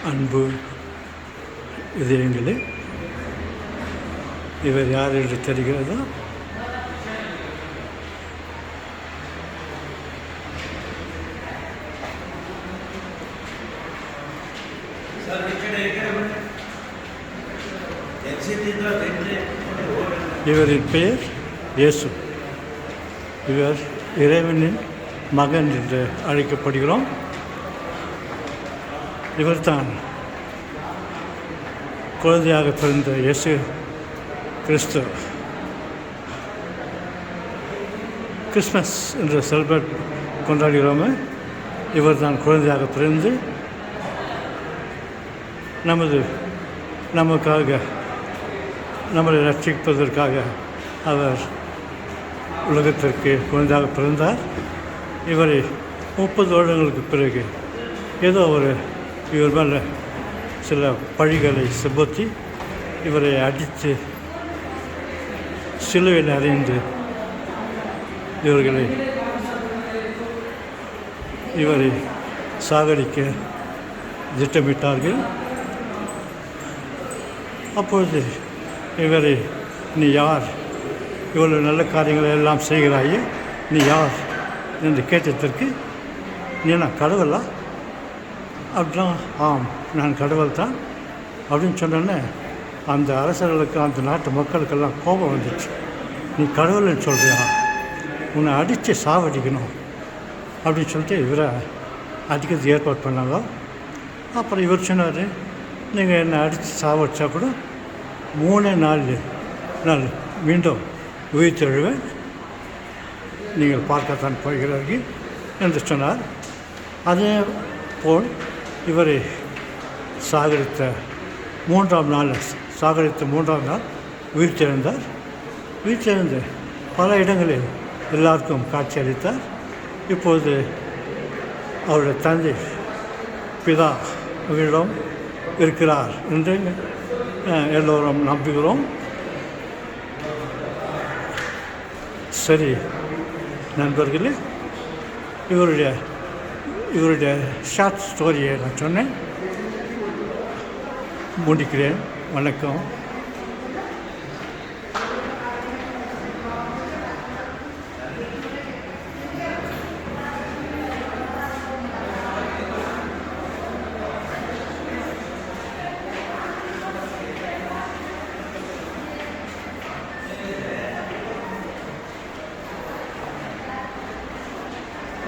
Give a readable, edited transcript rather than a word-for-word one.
அன்பு இதயங்களே, இவர் யார் என்று தெரிகிறதா? இவரின் பெயர் இயேசு. இவர் இறைவனின் மகன் என்று அழைக்கப்படுகிறோம். இவர்தான் குழந்தையாக பிறந்த இயேசு கிறிஸ்து. கிறிஸ்மஸ் என்று செலிப்ரேட் கொண்டாடுகிறோமே, இவர் தான் குழந்தையாக பிறந்து நமக்காக நம்மளை ரட்சிப்பதற்காக அவர் உலகத்திற்கு குழந்தையாக பிறந்தார். இவரை 30 வருடங்களுக்கு பிறகு ஏதோ இவர் மேலே சில பழிகளை சுமத்தி இவரை அடித்து சிலுவையில் அறைந்து இவரை சாகடிக்க திட்டமிட்டார்கள். அப்பொழுது இவரை, நீ யார், இவ்வளவு நல்ல காரியங்களை எல்லாம் செய்கிறாயே, நீ யார் என்று கேட்டதற்கு, நீ நான் கடவுளா அப்படின்னா, ஆம் நான் கடவுள் தான் அப்படின்னு சொன்னோன்னே அந்த அரசர்களுக்கு, அந்த நாட்டு மக்களுக்கெல்லாம் கோபம் வந்துச்சு. நீ கடவுள்னு சொல்கிறியா, உன்னை அடித்து சாவடிக்கணும் அப்படின்னு சொல்லிட்டு இவரை அடிக்கிறது ஏற்பாடு பண்ணாங்க. அப்புறம் இவர் சொன்னார், நீங்கள் என்னை அடித்து சாவடிச்சா கூட 3 நாள் மீண்டும் உயிர்த்தெழுவேன், நீங்கள் பார்க்கத்தான் போகிறார்கள் என்று சொன்னார். அதே போல் இவரை சாகடித்த 3ஆம் நாள் உயிர்த்தெழுந்தார். உயிர்த்தெழுந்து பல இடங்களில் எல்லாருக்கும் காட்சி அளித்தார். இப்போது அவருடைய தந்தை பிதா அவரிடம் இருக்கிறார் என்று எல்லோரும் நம்புகிறோம். சரி நண்பர்களே, இவருடைய ஷார்ட் ஸ்டோரியை நான் சொன்னேன், முடிக்கிறேன். வணக்கம்.